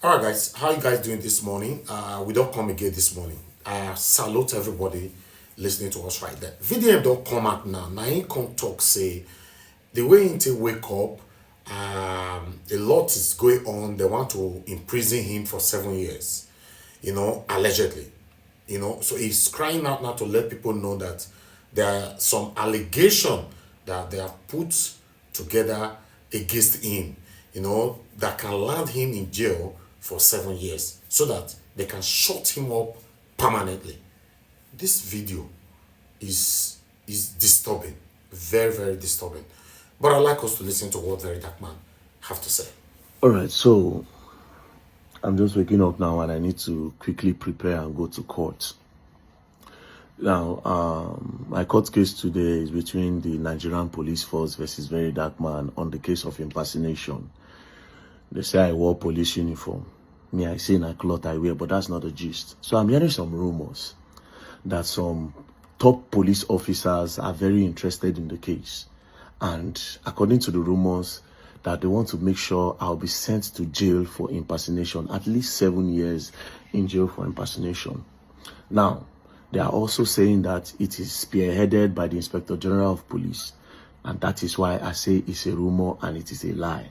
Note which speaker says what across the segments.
Speaker 1: All right, guys, how you guys doing this morning? We don't come again this morning. I salute everybody listening to us right there. VDM don't come out now. Now he come talk say the way he wake up, a lot is going on. They want to imprison him for 7 years, allegedly. So he's crying out now to let people know that there are some allegation that they have put together against him, that can land him in jail for 7 years so that they can shut him up permanently. This video is disturbing, very, very disturbing. But I'd like us to listen to what Very Dark Man have to say.
Speaker 2: All right, so I'm just waking up now and I need to quickly prepare and go to court. Now, my court case today is between the Nigerian police force versus Very Dark Man on the case of impersonation. They say I wore police uniform. Me, I say in a cloth I wear, but that's not the gist. So I'm hearing some rumors that some top police officers are very interested in the case. And according to the rumors, that they want to make sure I'll be sent to jail for impersonation, at least 7 years in jail for impersonation. Now, they are also saying that it is spearheaded by the Inspector General of Police. And that is why I say it's a rumor and it is a lie.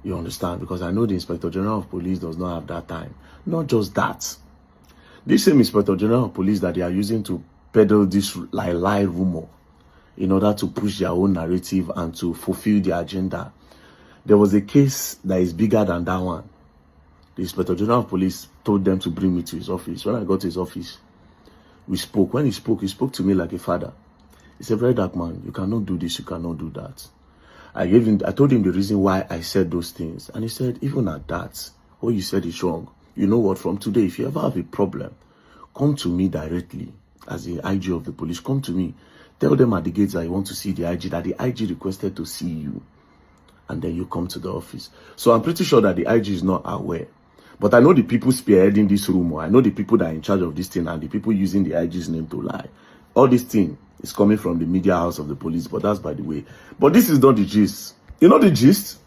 Speaker 2: You understand? Because I know the Inspector General of Police does not have that time. Not just that. This same Inspector General of Police that they are using to peddle this lie rumor in order to push their own narrative and to fulfill their agenda. There was a case that is bigger than that one. The Inspector General of Police told them to bring me to his office. When I got to his office, we spoke. When he spoke to me like a father. He said, "Very Dark Man, you cannot do this, you cannot do that." I told him the reason why I said those things. And he said, even at that, what you said is wrong. You know what, from today, if you ever have a problem, come to me directly as the IG of the police. Come to me. Tell them at the gates that you want to see the IG, that the IG requested to see you. And then you come to the office. So I'm pretty sure that the IG is not aware. But I know the people spearheading this rumor. I know the people that are in charge of this thing and the people using the IG's name to lie. All this thing is coming from the media house of the police, but that's by the way. But this is not the gist. You know the gist?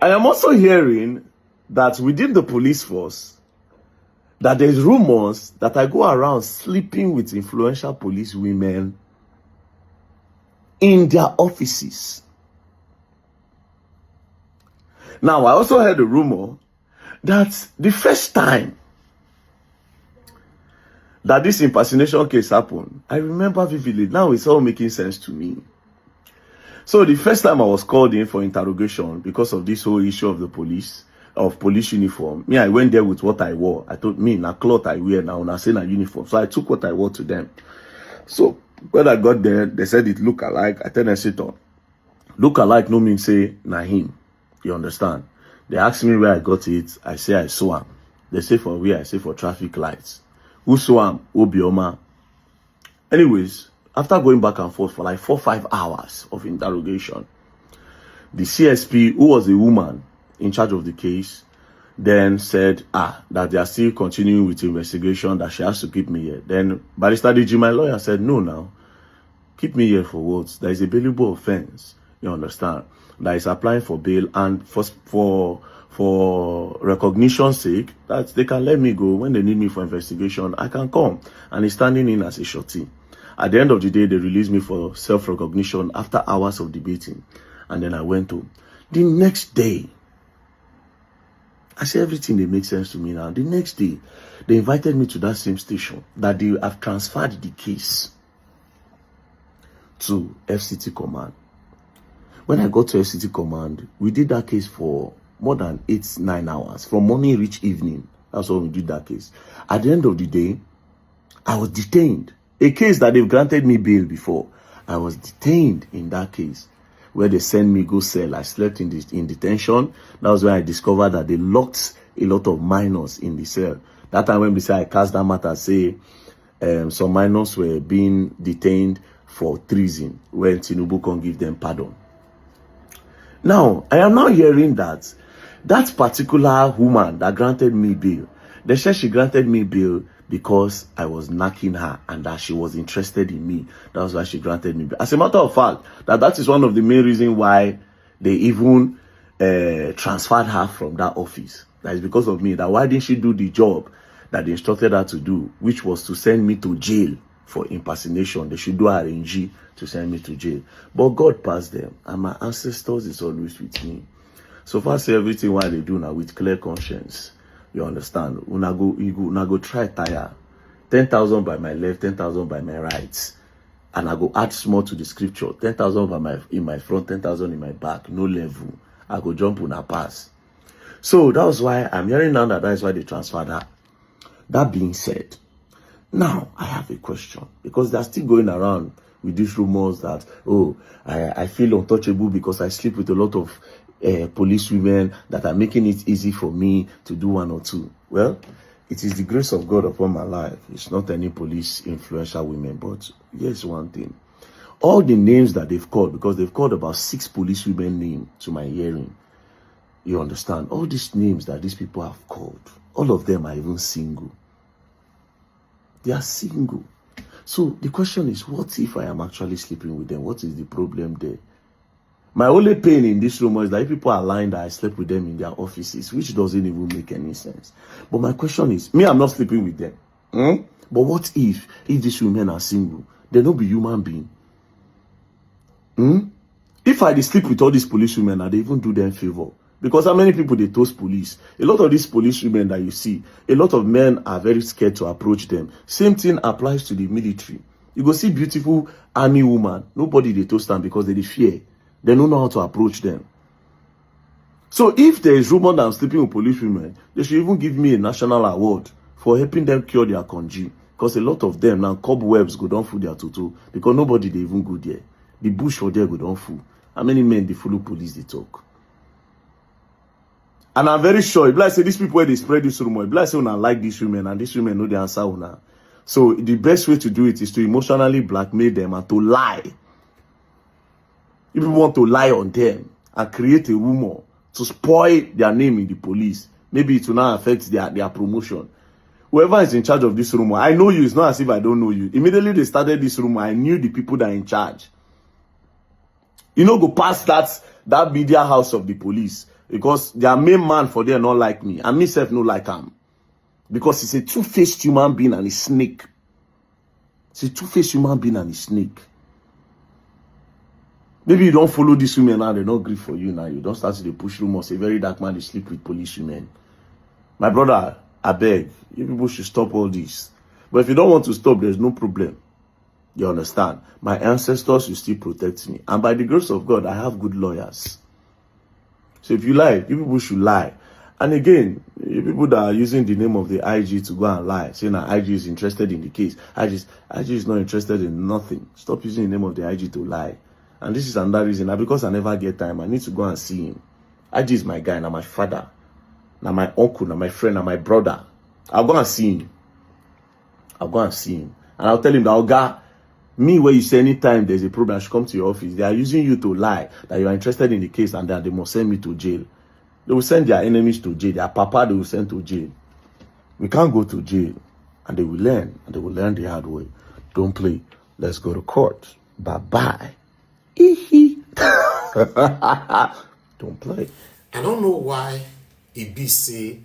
Speaker 2: I am also hearing that within the police force, that there's rumors that I go around sleeping with influential police women in their offices. Now, I also heard a rumor that the first time that this impersonation case happened, I remember vividly. Now it's all making sense to me. So the first time I was called in for interrogation because of this whole issue of the police uniform, I went there with what I wore. I told me, na cloth I wear now, na say na uniform. So I took what I wore to them. So when I got there, they said it look alike. I tell them, sit on. Look alike no mean say na him. You understand? They asked me where I got it. I say I saw him. They say for where? I say for traffic lights. Who saw him? Obioma. Anyways, after going back and forth for like 4-5 hours of interrogation, the CSP, who was a woman in charge of the case, then said, that they are still continuing with the investigation, that she has to keep me here. Then Barrister DG, my lawyer, said, no, now, keep me here for what? There is a bailable offense, you understand, that is applying for bail, and for recognition's sake, that they can let me go. When they need me for investigation, I can come. And he's standing in as a shorty. At the end of the day, they released me for self-recognition after hours of debating. And then I went home. The next day, I say everything they make sense to me now. The next day, they invited me to that same station that they have transferred the case to FCT Command. When I got to FCT Command, we did that case for more than 8-9 hours. From morning reach evening. That's when we did that case. At the end of the day, I was detained. A case that they've granted me bail before. I was detained in that case, where they sent me go cell. I slept in detention. That was when I discovered that they locked a lot of minors in the cell. That time when we say I cast that matter, say some minors were being detained for treason when Tinubu can give them pardon. Now, I am now hearing that particular woman that granted me bail, they said she granted me bail because I was knocking her and that she was interested in me. That's why she granted me bail. As a matter of fact, that is one of the main reasons why they even transferred her from that office. That is because of me. That why didn't she do the job that they instructed her to do, which was to send me to jail for impersonation? They should do RNG to send me to jail. But God passed them, and my ancestors is always with me. So far, say everything what they do now with clear conscience. You understand? Una go try tire. 10,000 by my left, 10,000 by my right. And I go add small to the scripture. 10,000 in my front, 10,000 in my back. No level. I go jump on a pass. So that was why I'm hearing now that is why they transferred her. That being said, now I have a question. Because they're still going around with these rumors that, oh, I feel untouchable because I sleep with a lot of police women that are making it easy for me to do one or two. Well, it is the grace of God upon my life. It's not any police influential women. But here's one thing. All the names that they've called, because they've called about 6 police women names to my hearing. You understand? All these names that these people have called, all of them are even single. They are single. So the question is, what if I am actually sleeping with them? What is the problem there? My only pain in this rumor is that people are lying that I slept with them in their offices, which doesn't even make any sense. But my question is, me, I'm not sleeping with them. But what if these women are single? They don't be human being. If I sleep with all these police women and they even do them favor, because how many people they toast police? A lot of these police women that you see, a lot of men are very scared to approach them. Same thing applies to the military. You go see beautiful army woman, nobody they toast them because they fear. They don't know how to approach them. So if there is rumor that I'm sleeping with police women, they should even give me a national award for helping them cure their conge. Because a lot of them now cobwebs go down for their tutu because nobody they even go there. The bush for there go down full. How many men they follow police they talk? And I'm very sure, if I say these people where they spread this rumor, if I say when I like these women and these women know the answer now. So the best way to do it is to emotionally blackmail them and to lie. If you want to lie on them and create a rumor to spoil their name in the police, maybe it will not affect their promotion. Whoever is in charge of this rumor, I know you. It's not as if I don't know you. Immediately they started this rumor, I knew the people that are in charge. You know, go past that media house of the police because their main man for them not like me. And myself no like him. Because he's a two-faced human being and a snake. He's a two-faced human being and a snake. Maybe you don't follow these women now, they don't agree for you now. You don't start to push rumors. A very dark man, they sleep with police women. My brother, I beg, you people should stop all this. But if you don't want to stop, there's no problem. You understand? My ancestors will still protect me. And by the grace of God, I have good lawyers. So if you lie, you people should lie. And again, you people that are using the name of the IG to go and lie, saying that IG is interested in the case. IG is not interested in nothing. Stop using the name of the IG to lie. And this is another reason. Now, because I never get time, I need to go and see him. IG is my guy, now my father, now my uncle, now my friend, now my brother. I'll go and see him. I'll go and see him. And I'll tell him that, Oga, me, where you say anytime there's a problem, I should come to your office. They are using you to lie that you are interested in the case and that they must send me to jail. They will send their enemies to jail. Their papa, they will send to jail. We can't go to jail. And they will learn. And they will learn the hard way. Don't play. Let's go to court. Bye-bye. Don't play.
Speaker 1: I don't know why Ibi say,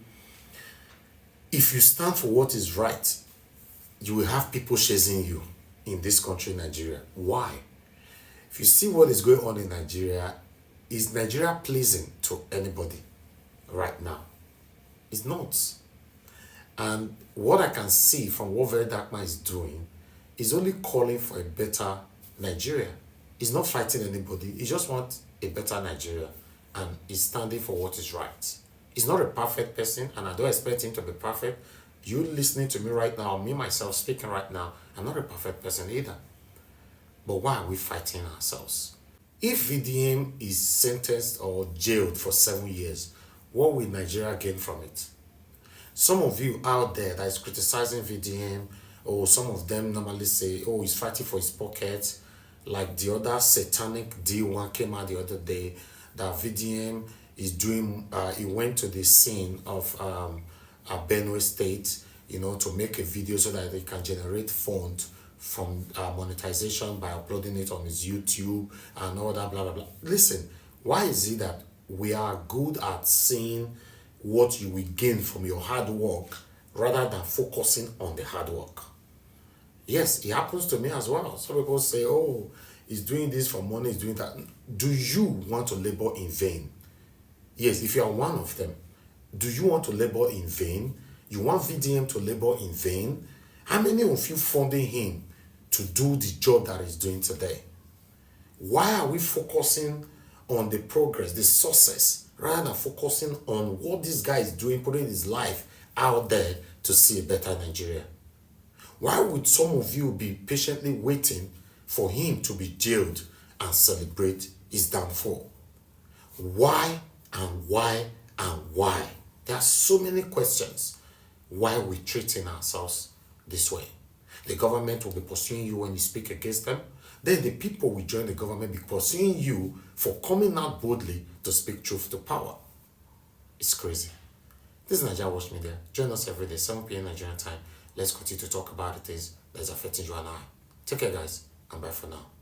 Speaker 1: if you stand for what is right, you will have people chasing you in this country, Nigeria. Why? If you see what is going on in Nigeria, is Nigeria pleasing to anybody right now? It's not. And what I can see from what Very Dark Man is doing is only calling for a better Nigeria. He's not fighting anybody. He just wants a better Nigeria and he's standing for what is right. He's not a perfect person and I don't expect him to be perfect. You listening to me right now, me myself speaking right now, I'm not a perfect person either. But why are we fighting ourselves? If VDM is sentenced or jailed for 7 years, what will Nigeria gain from it? Some of you out there that is criticizing VDM, or some of them normally say, oh, he's fighting for his pocket. Like the other satanic D1 came out the other day that VDM is doing, he went to the scene of Benue State, you know, to make a video so that they can generate funds from monetization by uploading it on his YouTube and all that, blah, blah, blah. Listen, why is it that we are good at seeing what you will gain from your hard work rather than focusing on the hard work. Yes, it happens to me as well. Some people say, oh, he's doing this for money, he's doing that. Do you want to labor in vain? Yes, if you are one of them, do you want to labor in vain? You want VDM to labor in vain? How many of you funding him to do the job that he's doing today? Why are we focusing on the progress, the success, rather than focusing on what this guy is doing, putting his life out there to see a better Nigeria? Why would some of you be patiently waiting for him to be jailed and celebrate his downfall? Why and why and why? There are so many questions why we're treating ourselves this way. The government will be pursuing you when you speak against them. Then the people will join the government be pursuing you for coming out boldly to speak truth to power. It's crazy. This is NAIJA Watch Media. Join us every day, 7 p.m. Nigerian time. Let's continue to talk about the things that's affecting you and I. Take care, guys, and bye for now.